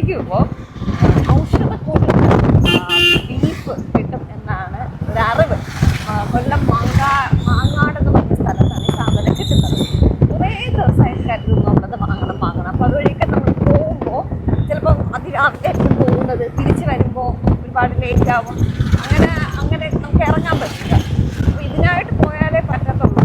പോയിരിക്കുമ്പോൾ ഔഷധക്കൂട്ടിൽ beef കിട്ടും എന്നാണ് ഒരു അറിവ്. കൊല്ലം മാങ്ങാട് എന്ന് പറഞ്ഞ സ്ഥലത്താണ് ഈ സാധനം കിട്ടുന്നത്. കുറേ ദിവസമായിട്ട് കരുതുന്നുള്ളത് വാങ്ങണം. അപ്പോൾ അതുവഴിയൊക്കെ നമ്മൾ പോകുമ്പോൾ ചിലപ്പോൾ അതിരാവിലെയായിരിക്കും പോകുന്നത്, തിരിച്ച് വരുമ്പോൾ ഒരുപാട് ലേറ്റ് ആവും. അങ്ങനെ നമുക്ക് ഇറങ്ങാൻ പറ്റില്ല. അപ്പോൾ ഇതിനായിട്ട് പോയാലേ പറ്റത്തുള്ളൂ.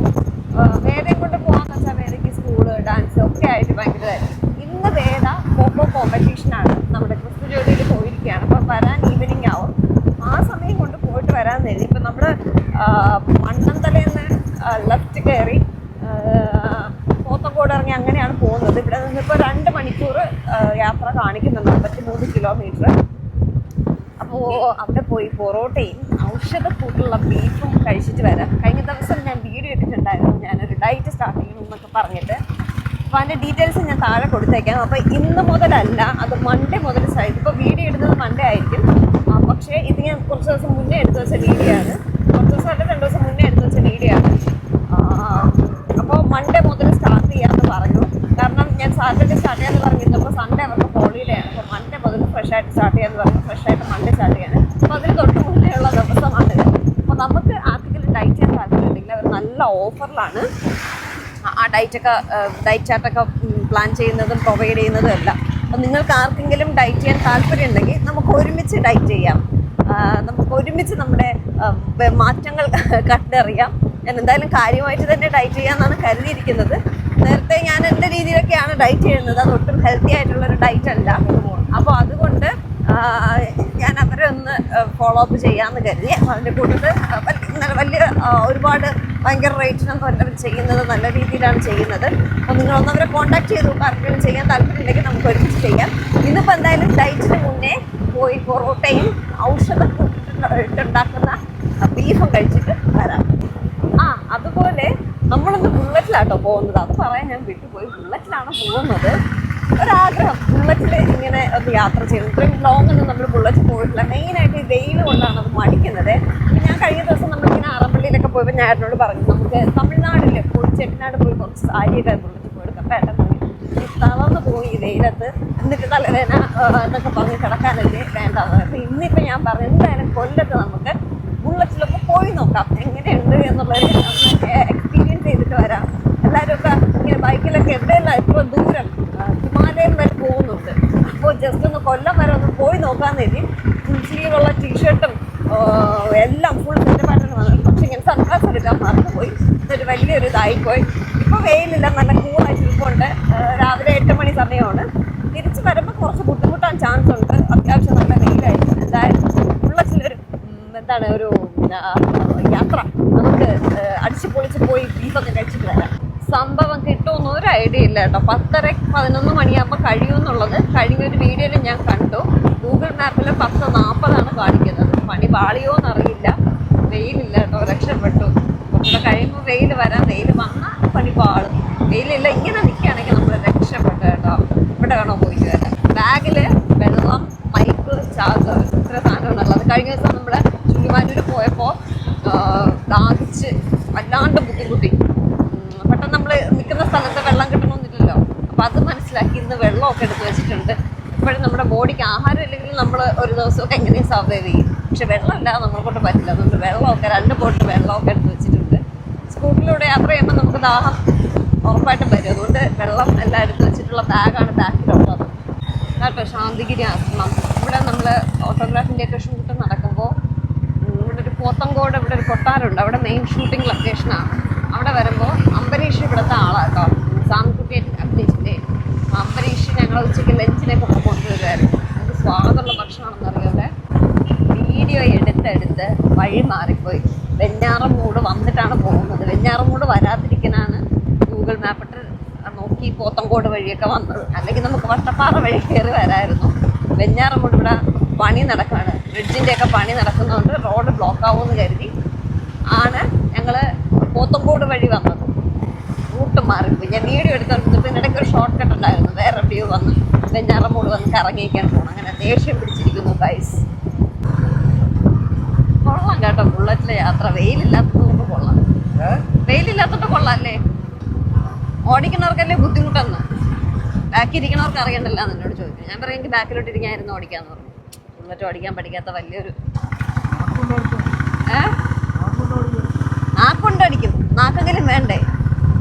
വേദയും കൊണ്ട് പോകാമെന്ന് വെച്ചാൽ വേദയ്ക്ക് സ്കൂള്, ഡാൻസ് ഒക്കെ ആയിട്ട് ഭയങ്കരമായിരിക്കും. ഇന്ന് വേദ കോമ്പോ കോമ്പറ്റീഷനാണ്, നമ്മുടെ ക്രിസ്തു ജോലിയിൽ പോയിരിക്കുകയാണ്. അപ്പോൾ വരാൻ ഈവനിങ് ആവും. ആ സമയം കൊണ്ട് പോയിട്ട് വരാൻ നേരി. ഇപ്പം നമ്മൾ മണ്ണന്തലേന്ന് ലെഫ്റ്റ് കയറി പോത്തങ്കോട് ഇറങ്ങി അങ്ങനെയാണ് പോകുന്നത്. ഇവിടെ നിന്നിപ്പോൾ 2 മണിക്കൂർ യാത്ര കാണിക്കുന്നുണ്ട്, 53 കിലോമീറ്റർ. അപ്പോൾ അവിടെ പോയി പൊറോട്ടയും ഔഷധക്കൂട്ടുള്ള ബീഫും കഴിച്ചിട്ട് വരാം. കഴിഞ്ഞ ദിവസം ഞാൻ വീഡിയോ ഇട്ടിട്ടുണ്ടായിരുന്നു, ഞാനൊരു ഡയറ്റ് സ്റ്റാർട്ട് ചെയ്യണം എന്നൊക്കെ പറഞ്ഞിട്ട്. അപ്പോൾ അതിൻ്റെ ഡീറ്റെയിൽസ് ഞാൻ താഴെ കൊടുത്തേക്കാം. അപ്പോൾ ഇന്ന് മുതലല്ല, അത് മൺഡേ മുതൽ സ്റ്റാർട്ട്. ഇപ്പോൾ വീഡിയോ ഇടുന്നത് മൺഡേ ആയിരിക്കും, പക്ഷേ ഇത് ഞാൻ കുറച്ച് ദിവസം മുന്നേ എടുത്ത് വെച്ച വീഡിയോ ആണ്. കുറച്ച് ദിവസം അല്ല 2 ദിവസം മുന്നേ എടുത്ത് വെച്ച വീഡിയോ ആണ്. അപ്പോൾ മൺഡേ മുതൽ സ്റ്റാർട്ട് ചെയ്യാമെന്ന് പറഞ്ഞു. കാരണം ഞാൻ സാറ്റർഡേ സ്റ്റാർട്ട് ചെയ്യാമെന്ന് പറഞ്ഞിരുന്നപ്പോൾ സൺഡേ അവർക്ക് ഹോളിഡേ ആണ്. അപ്പോൾ മൺഡേ മുതൽ ഫ്രഷായിട്ട് സ്റ്റാർട്ട് ചെയ്യാമെന്ന് പറഞ്ഞു. ഫ്രഷായിട്ട് മൺഡേ സ്റ്റാർട്ട് ചെയ്യാൻ. അപ്പോൾ അതിന് തൊട്ട് മുന്നേ ഉള്ള ദിവസമാണിത്. അപ്പോൾ നമുക്ക് ആർക്കെങ്കിലും ഡയറ്റ് ചെയ്യാൻ താല്പര്യമുണ്ടെങ്കിൽ അവർ നല്ല ഓഫറിലാണ് ആ ഡയറ്റ് ചാർട്ടൊക്കെ പ്ലാൻ ചെയ്യുന്നതും പ്രൊവൈഡ് ചെയ്യുന്നതും എല്ലാം. അപ്പോൾ നിങ്ങൾക്ക് ആർക്കെങ്കിലും ഡയറ്റ് ചെയ്യാൻ താല്പര്യം ഉണ്ടെങ്കിൽ നമുക്ക് ഒരുമിച്ച് ഡയറ്റ് ചെയ്യാം. നമുക്ക് ഒരുമിച്ച് നമ്മുടെ മാറ്റങ്ങൾ കണ്ടറിയാം. ഞാൻ എന്തായാലും കാര്യമായിട്ട് തന്നെ ഡയറ്റ് ചെയ്യാമെന്നാണ് കരുതിയിരിക്കുന്നത്. നേരത്തെ ഞാൻ എൻ്റെ രീതിയിലൊക്കെയാണ് ഡയറ്റ് ചെയ്യുന്നത്, അതൊട്ടും ഹെൽത്തി ആയിട്ടുള്ളൊരു ഡയറ്റ് അല്ല. അപ്പോൾ അതുകൊണ്ട് ഞാൻ അവരെ ഒന്ന് ഫോളോ അപ്പ് ചെയ്യാമെന്ന് കരുതി. അതിൻ്റെ കൂടുതൽ വലിയ ഒരുപാട് ഭയങ്കര റേറ്റിനൊന്നും അല്ല അവർ ചെയ്യുന്നത്, നല്ല രീതിയിലാണ് ചെയ്യുന്നത്. അപ്പോൾ നിങ്ങളൊന്ന് അവരെ കോൺടാക്ട് ചെയ്തു ആർക്കെങ്കിലും ചെയ്യാൻ താല്പര്യമുണ്ടെങ്കിൽ നമുക്ക് ഒരുമിച്ച് ചെയ്യാം. ഇന്നിപ്പോൾ എന്തായാലും ഡയറ്റിന് മുന്നേ പോയി പൊറോട്ടയും ഔഷധം ബീഫും കഴിച്ചിട്ട് വരാം. അതുപോലെ നമ്മളൊന്ന് ബുള്ളറ്റിലാട്ടോ പോകുന്നത്, അത് പറയാൻ ഞാൻ വിട്ടുപോയി. ബുള്ളറ്റിലാണ് പോകുന്നത്. ഒരാഗ്രഹം ബുള്ളറ്റിൽ ഇങ്ങനെ ഒന്ന് യാത്ര ചെയ്യണം. ഇത്രയും ലോങ് ഒന്നും നമ്മൾ ബുള്ളറ്റ് പോയിട്ടില്ല. മെയിനായിട്ട് ഈ വെയിൽ കൊണ്ടാണ് അത് മടിക്കുന്നത്. ഞാൻ കഴിഞ്ഞ ദിവസം നമ്മളിങ്ങനെ ആറമ്പള്ളിയിലൊക്കെ പോയപ്പോൾ ഞാൻ എന്നോട് പറഞ്ഞു നമുക്ക് തമിഴ്നാട്ടിൽ പോയി ചെട്ടിനാട് പോയി കുറച്ച് സാരിയൊക്കെ ബുള്ളറ്റ് പോയെടുക്കാം. പെട്ടെന്ന് തളർന്ന് പോയി ഈ വെയിലത്ത്, എന്നിട്ട് തലവേദന എന്നൊക്കെ പറഞ്ഞ് കിടക്കാനല്ലേ വേണ്ടാന്ന്. അപ്പോൾ ഇന്നിപ്പോൾ ഞാൻ പറഞ്ഞു എന്തായാലും കൊല്ലത്ത് നമുക്ക് ബുള്ളറ്റിലൊക്കെ പോയി നോക്കാം എങ്ങനെയുണ്ട് എന്നുള്ളത് എക്സ്പീരിയൻസ് ചെയ്തിട്ട് വരാം. എല്ലാവരും ഒക്കെ ഇങ്ങനെ ബൈക്കിലൊക്കെ എവിടെയല്ല ഇപ്പോൾ ദൂരം ഹിമാലയം വരെ പോകുന്നുണ്ട്. അപ്പോൾ ജസ്റ്റ് ഒന്ന് കൊല്ലം വരെ ഒന്ന് പോയി നോക്കാമെന്ന് കരുതി ഫുൾ സ്ലീവുള്ള ടീഷർട്ടും എല്ലാം ഫുൾ സെറ്റപ്പായിട്ടാണ് വന്നത്. പക്ഷെ ഇങ്ങനെ സൺഗ്ലാസ് എടുക്കാൻ മറന്നുപോയി. ഇതൊരു വലിയൊരു ഇതായിപ്പോയി. ഇപ്പോൾ വെയിലില്ല, നല്ല കൂളായിട്ട് ഇരിപ്പുണ്ട്. രാവിലെ 8 മണി സമയമാണ്. തിരിച്ച് വരുമ്പോൾ കുറച്ച് ബുദ്ധിമുട്ടാൻ ചാൻസ് ഉണ്ട്. അത്യാവശ്യം നല്ല വെയിലായിരിക്കും. എന്തായാലും ബുള്ളറ്റിലൊരു ഒരു യാത്ര നമുക്ക് അടിച്ചു പൊളിച്ച് പോയി ബീഫൊക്കെ കഴിച്ചിട്ട് വരാം. സംഭവം കിട്ടുമെന്ന് ഒരു ഐഡിയ ഇല്ല കേട്ടോ. 10-11 മണിയാകുമ്പോൾ കഴിയുമെന്നുള്ളത് കഴിഞ്ഞൊരു വീഡിയോയിൽ ഞാൻ കണ്ടു. ഗൂഗിൾ മാപ്പിൽ 10:40 കാണിക്കുന്നത്. പണി പാളിയോ എന്നറിയില്ല. വെയിലില്ല കേട്ടോ, രക്ഷപ്പെട്ടു. ഇവിടെ കഴിയുമ്പോൾ വെയിൽ വരാം. വെയിൽ വന്നാൽ പണി പാളും. വെയിലില്ല, ഇങ്ങനെ നിൽക്കുകയാണെങ്കിൽ നമ്മൾ രക്ഷപ്പെട്ടു കേട്ടോ. ഇവിടെ വേണോ പോയിട്ട് വരാം. ബാഗിൽ വെള്ളം, മൈക്ക്, ചാർജർ, ഇത്ര സാധനമുള്ളത്. കഴിഞ്ഞ ദിവസം നമ്മൾ ചുള്ളിമാനൂർ പോയപ്പോൾ ദാഹിച്ച് വല്ലാണ്ട് ബുദ്ധിമുട്ടി. പെട്ടെന്ന് നമ്മൾ നിൽക്കുന്ന സ്ഥലത്ത് വെള്ളം കിട്ടണമെന്നില്ലല്ലോ. അപ്പോൾ അത് മനസ്സിലാക്കി ഇന്ന് വെള്ളമൊക്കെ എടുത്ത് വെച്ചിട്ടുണ്ട്. ഇപ്പോഴും നമ്മുടെ ബോഡിക്ക് ആഹാരം ഇല്ലെങ്കിൽ നമ്മൾ ഒരു ദിവസമൊക്കെ എങ്ങനെയും സർവൈവ് ചെയ്യും. പക്ഷെ വെള്ളമില്ലാതെ നമ്മളെ കൊണ്ട് പറ്റില്ല. അതുകൊണ്ട് വെള്ളമൊക്കെ 2 ബോട്ടിൽ വെള്ളമൊക്കെ എടുത്ത് വെച്ചിട്ടുണ്ട്. സ്കൂട്ടിലൂടെ യാത്ര ചെയ്യുമ്പോൾ നമുക്ക് ദാഹം ഉറപ്പായിട്ടും വരും. അതുകൊണ്ട് വെള്ളം എല്ലാം എടുത്ത് വെച്ചിട്ടുള്ള ബാഗാണ് ബാക്കിലുള്ളത് കേട്ടോ. ശാന്തിഗിരി ആശ്രമം. ഇവിടെ നമ്മൾ ഫോട്ടോഗ്രാഫിൻ്റെയൊക്കെ ഷൂട്ട് നടക്കുമ്പോൾ ഇവിടെ ഒരു പോത്തങ്കോട് ഇവിടെ ഒരു കൊട്ടാരമുണ്ട്. അവിടെ മെയിൻ ഷൂട്ടിംഗ് ലൊക്കേഷനാണ്. അവിടെ വരുമ്പോൾ അംബരീഷ് ഇവിടുത്തെ ആളാണ് കേട്ടോ. സാംകുട്ടി അഭിനയിച്ചില്ലേ അംബരീഷ് ഞങ്ങൾ ഉച്ചയ്ക്ക് ലഞ്ചിനൊക്കെ കൊണ്ടുവരുമായിരുന്നു. അത് സ്വാദുള്ള ഭക്ഷണമാണെന്നറിയാം. അവിടെ വീഡിയോ എടുത്ത് വഴി മാറിപ്പോയി. വെഞ്ഞാറമൂട് വന്നിട്ടാണ് പോകുന്നത്. വെഞ്ഞാറമൂട് വരാതിരിക്കാനാണ് ഗൂഗിൾ മാപ്പിട്ട് നോക്കി പോത്തങ്കോട് വഴിയൊക്കെ വന്നത്. അല്ലെങ്കിൽ നമുക്ക് വട്ടപ്പാറ വഴി കയറി വരായിരുന്നു. വെഞ്ഞാറമൂട് ഇവിടെ പണി നടക്കുകയാണ്. ബ്രിഡ്ജിൻ്റെയൊക്കെ പണി നടക്കുന്നതുകൊണ്ട് റോഡ് ബ്ലോക്ക് ആവുമെന്ന് കരുതി ആണ് ഞങ്ങൾ പോത്തങ്കോട് വഴി വന്നത്. റൂട്ട് മാറിപ്പോയി. ഞാൻ വീഡിയോ എടുത്തിട്ട് ഇടയ്ക്ക് ഒരു ഷോർട്ട് കട്ട് ഉണ്ടായിരുന്നു. വേറെ വ്യൂ വന്ന് വെഞ്ഞാറമൂട് വന്ന് കറങ്ങിക്കാൻ പോകണം. അങ്ങനെ ദേഷ്യം പിടിച്ചിരിക്കുന്നു ഗൈസ്. കൊള്ളാം കേട്ടോ ബുള്ളറ്റിലെ യാത്ര. വെയിലില്ലാത്തതുകൊണ്ട് കൊള്ളാം. വെയിലില്ലാത്തതുകൊണ്ട് കൊള്ളാം അല്ലേ? ഓടിക്കുന്നവർക്കല്ലേ ബുദ്ധിമുട്ടെന്ന്. ബാക്കിരിക്കണവർക്ക് അറിയണ്ടല്ലോ എന്നോട് ചോദിക്കും. ഞാൻ പറയും എനിക്ക് ബാക്കിലോട്ട് ഇരിക്കാനായിരുന്നു ഓടിക്കാന്ന് പറഞ്ഞു. ബുള്ളറ്റ് ഓടിക്കാൻ പഠിക്കാത്ത വലിയൊരു നാക്കുണ്ടടിക്കും. നാക്കെങ്കിലും വേണ്ടേ,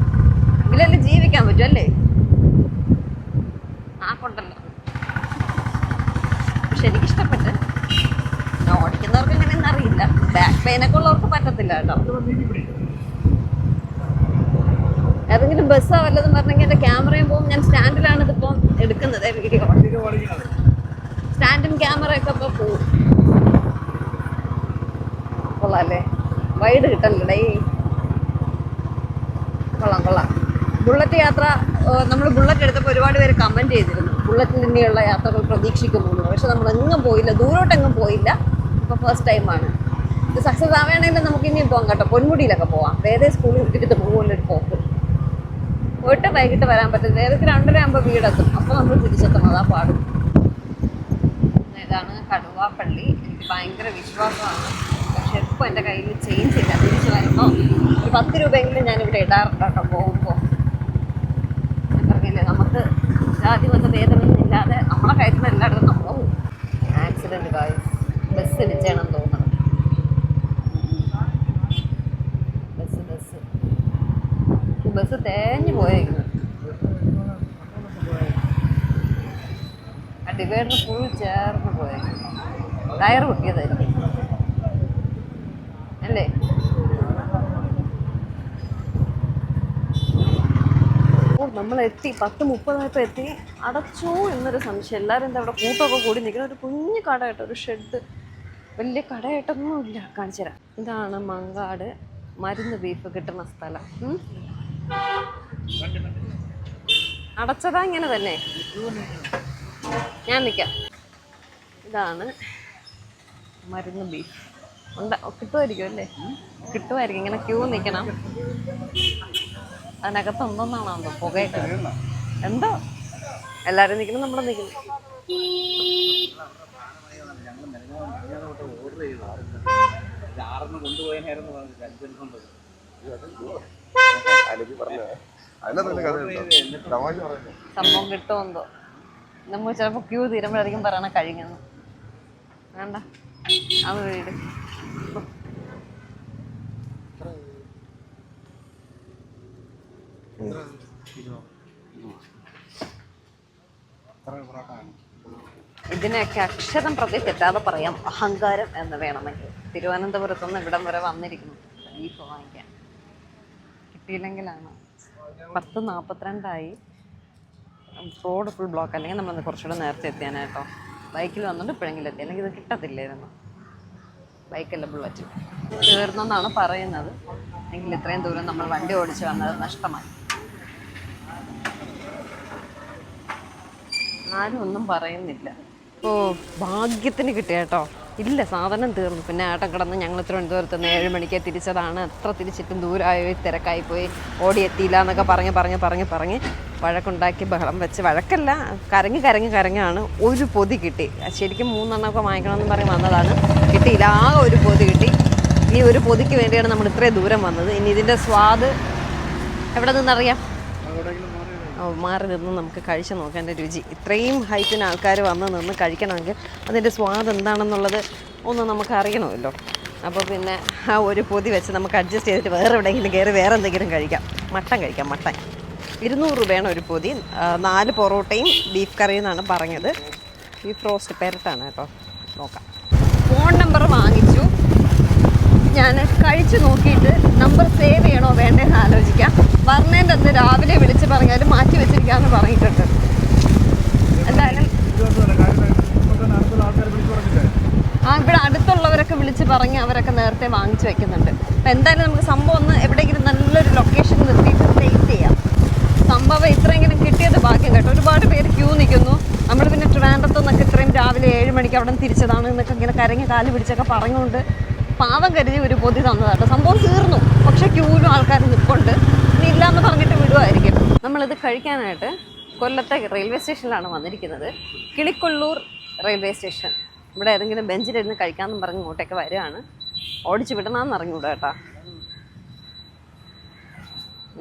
എങ്കിലല്ലേ ജീവിക്കാൻ പറ്റും അല്ലേ? നാക്കുണ്ടല്ലോ. പക്ഷെ എനിക്കിഷ്ടപ്പെട്ട്. ഓടിക്കുന്നവർക്ക് എങ്ങനെയെന്ന് അറിയില്ല. ബാക്ക് പെയിനൊക്കെ ഉള്ളവർക്ക് പറ്റത്തില്ല കേട്ടോ. ഏതെങ്കിലും ബസ്സോ വല്ലതും പറഞ്ഞെങ്കിൽ എൻ്റെ ക്യാമറയും പോകും. ഞാൻ സ്റ്റാൻഡിലാണ് ഇതിപ്പം എടുക്കുന്നത് വീഡിയോ. സ്റ്റാൻഡും ക്യാമറയൊക്കെ ഇപ്പോൾ പോവും. കൊള്ളാല്ലേ, വൈഡ് കിട്ടല്ലേ. കൊള്ളാം. ബുള്ളറ്റ് യാത്ര, നമ്മൾ ബുള്ളറ്റ് എടുത്തപ്പോൾ ഒരുപാട് പേര് കമൻറ്റ് ചെയ്തിരുന്നു ബുള്ളറ്റിൽ ഇനിയുള്ള യാത്രകൾ പ്രതീക്ഷിക്കുന്നു. പക്ഷെ നമ്മൾ എങ്ങും പോയില്ല, ദൂരോട്ടെങ്ങും പോയില്ല. ഇപ്പോൾ ഫസ്റ്റ് ടൈമാണ്. ഇത് സക്സസ് ആവുകയാണെങ്കിൽ നമുക്ക് ഇനിയും പോകാം കേട്ടോ. പൊന്മുടിയിലൊക്കെ പോവാം. വേറെ സ്കൂളിൽ വിട്ടിട്ട് പോകുമല്ലോ പോക്ക്. പോയിട്ട് വൈകിട്ട് വരാൻ പറ്റും. നേരത്തെ 2:30 ആകുമ്പോൾ വീടെത്തും. അപ്പോൾ നമ്മൾ തിരിച്ചെത്തണം, അതാ പാടും. ഇതാണ് കടുവാപ്പള്ളി. എനിക്ക് ഭയങ്കര വിശ്വാസമാണ്. പക്ഷെ ഇപ്പോൾ എൻ്റെ കയ്യിൽ ചേഞ്ച് ഇല്ല. തിരിച്ച് വരുമ്പോൾ ഒരു 10 രൂപയെങ്കിലും ഞാനിവിടെ ഇടാറുണ്ട് കേട്ടോ പോകുമ്പോൾ. ഞാൻ പറഞ്ഞില്ലേ, നമുക്ക് ജാതി മത ഭേദമൊന്നും ഇല്ലാതെ നമ്മളെ കയറ്റുന്ന എല്ലായിടത്തും നമ്മൾ പോകും. ആക്സിഡൻറ്റ് കാര്യം ബസ് ഇടിച്ചാണെന്ന് തോന്നുന്നത്. ബസ് തേഞ്ഞു പോയേക്കുന്നു. ആ ഡിവൈഡർ ഫുൾ ചേർന്ന് പോയേക്കുന്നു. ടയർ പൊട്ടിയതായിരിക്കും അല്ലേ? ഓ, നമ്മളെത്തി. 10:30 എത്തി. അടച്ചോ എന്നൊരു സംശയം. എല്ലാവരും എന്താ അവിടെ കൂട്ടമൊക്കെ കൂടി നിൽക്കുന്ന ഒരു കുഞ്ഞു കട കേട്ടോ, ഒരു ഷെഡ്. വലിയ കടയായിട്ടൊന്നും ഇല്ല. കാണിച്ചു തരാം. ഇതാണ് മങ്കാട് മരുന്ന് ബീഫ് കിട്ടുന്ന സ്ഥലം. അടച്ചതാ ഇങ്ങനെ തന്നെ. ഞാൻ നിൽക്കാം. ഇതാണ് മരുന്ന് ബീഫ്. കിട്ടുമായിരിക്കും അല്ലേ? കിട്ടുമായിരിക്കും. ഇങ്ങനെ ക്യൂ നിൽക്കണം. അതിനകത്ത് എന്തോന്നാണോ പുകയൊക്കെ എന്തോ. എല്ലാവരും നിൽക്കണം, നമ്മൾ നിൽക്കുന്നു. സംഭവം കിട്ടുമെന്തോ. നമ്മൾ ചിലപ്പോൾ ക്യൂ തീരുമ്പോഴായിരിക്കും പറയണ കഴിഞ്ഞെന്ന്. വേണ്ട, അത് വീട്. ഇതിനെയൊക്കെ അക്ഷരം പ്രതി തെറ്റാതെ പറയാം അഹങ്കാരം എന്ന് വേണമെങ്കിൽ. തിരുവനന്തപുരത്തുനിന്ന് ഇവിടം വരെ വന്നിരിക്കുന്നു ബീഫ് വാങ്ങിക്കാൻ. കിട്ടിയില്ലെങ്കിലാണ്. 10:42 റോഡ് ഫുൾ ബ്ലോക്ക്. അല്ലെങ്കിൽ നമ്മൾ കുറച്ചുകൂടെ നേരത്തെ എത്തിയാനായിട്ടോ. ബൈക്കിൽ വന്നിട്ട് ഇപ്പോഴെങ്കിലും എത്തി, അല്ലെങ്കിൽ ഇത് കിട്ടത്തില്ലായിരുന്നു. ബൈക്കല്ല, ബുള്ളറ്റ് തീർന്നെന്നാണ് പറയുന്നത്. എങ്കിൽ ഇത്രയും ദൂരം നമ്മൾ വണ്ടി ഓടിച്ച് വന്നത് നഷ്ടമായി. ആരും ഒന്നും പറയുന്നില്ല. ഓ, ഭാഗ്യത്തിന് കിട്ടിയ കേട്ടോ. ഇല്ല, സാധനം തീർന്നു. പിന്നെ ആട്ടം കിടന്ന് ഞങ്ങൾ തിരുവനന്തപുരത്ത് നിന്ന് 7 മണിക്ക് തിരിച്ചതാണ്. എത്ര തിരിച്ചിട്ടും ദൂരമായി, തിരക്കായിപ്പോയി, ഓടിയെത്തിയില്ല എന്നൊക്കെ പറഞ്ഞ് വഴക്കുണ്ടാക്കി ബഹളം വെച്ച്. വഴക്കല്ല, കരങ്ങാണ്. ഒരു പൊതി കിട്ടി. ശരിക്കും 3 എണ്ണമൊക്കെ വാങ്ങിക്കണമെന്ന് പറഞ്ഞ് വന്നതാണ്. കിട്ടിയില്ല, ആകെ ഒരു പൊതി കിട്ടി. ഈ ഒരു പൊതിക്ക് വേണ്ടിയാണ് നമ്മൾ ഇത്രയും ദൂരം വന്നത്. ഇനി ഇതിൻ്റെ സ്വാദ് എവിടെ നിന്നറിയാം? മാറി നിന്ന് നമുക്ക് കഴിച്ച് നോക്കാം എൻ്റെ രുചി. ഇത്രയും ഹൈറ്റിന് ആൾക്കാർ വന്ന് നിന്ന് കഴിക്കണമെങ്കിൽ അതിൻ്റെ സ്വാദ് എന്താണെന്നുള്ളത് ഒന്ന് നമുക്ക് അറിയണമല്ലോ. അപ്പോൾ പിന്നെ ആ ഒരു പൊതി വെച്ച് നമുക്ക് അഡ്ജസ്റ്റ് ചെയ്തിട്ട് വേറെ എവിടെയെങ്കിലും കയറി വേറെ എന്തെങ്കിലും കഴിക്കാം. മട്ടൻ കഴിക്കാം. മട്ടൻ 200 രൂപയാണ് ഒരു പൊതി. 4 പൊറോട്ടയും ബീഫ് കറിയും എന്നാണ് പറഞ്ഞത്. ബീഫ് റോസ്റ്റ് പെരട്ടാണ് കേട്ടോ. നോക്കാം. ഫോൺ നമ്പർ വാങ്ങിച്ചു. ഞാൻ കഴിച്ച് നോക്കിയിട്ട് നമ്പർ സേവ് ചെയ്യണോ വേണ്ടതെന്ന് ആലോചിക്കാം. പറഞ്ഞതിൻ്റെ അന്ന് രാവിലെ വിളിച്ച് പറഞ്ഞാലും മാറ്റി വെച്ചിരിക്കാമെന്ന് പറഞ്ഞിട്ടുണ്ട്. എന്തായാലും ഇവിടെ അടുത്തുള്ളവരൊക്കെ വിളിച്ച് പറഞ്ഞ് അവരൊക്കെ നേരത്തെ വാങ്ങിച്ച് വെക്കുന്നുണ്ട്. അപ്പം എന്തായാലും നമുക്ക് സംഭവം ഒന്ന് എവിടെയെങ്കിലും നല്ലൊരു ലൊക്കേഷൻ നിർത്തിയിട്ട് ടേസ്റ്റ് ചെയ്യാം. സംഭവം ഇത്രയെങ്കിലും കിട്ടിയത് ഭാഗ്യം കേട്ടോ. ഒരുപാട് പേര് ക്യൂ നിൽക്കുന്നു. നമ്മൾ പിന്നെ ട്രിവാൻഡ്രത്തു നിന്നൊക്കെ ഇത്രയും രാവിലെ 7 മണിക്ക് അവിടെ നിന്ന് തിരിച്ചതാണ് എന്നൊക്കെ ഇങ്ങനെ കരഞ്ഞ് കാല് പിടിച്ചൊക്കെ പറഞ്ഞുകൊണ്ട് പാവം കരുതി ഒരു പൊതി തന്നതാട്ടോ. സംഭവം തീർന്നു, പക്ഷേ ക്യൂവിലും ആൾക്കാർ നിൽപ്പുണ്ട്. ഇനി ഇല്ലയെന്ന് പറഞ്ഞിട്ട് വിടുമായിരിക്കും. നമ്മളിത് കഴിക്കാനായിട്ട് കൊല്ലത്തെ റെയിൽവേ സ്റ്റേഷനിലാണ് വന്നിരിക്കുന്നത്. കിളിക്കൊള്ളൂർ റെയിൽവേ സ്റ്റേഷൻ. ഇവിടെ ഏതെങ്കിലും ബെഞ്ചിലിരുന്ന് കഴിക്കാമെന്നും പറഞ്ഞ് ഇങ്ങോട്ടേക്ക് വരികയാണ്. ഓടിച്ച് വിടണമെന്ന് അറിഞ്ഞൂടാ കേട്ടോ.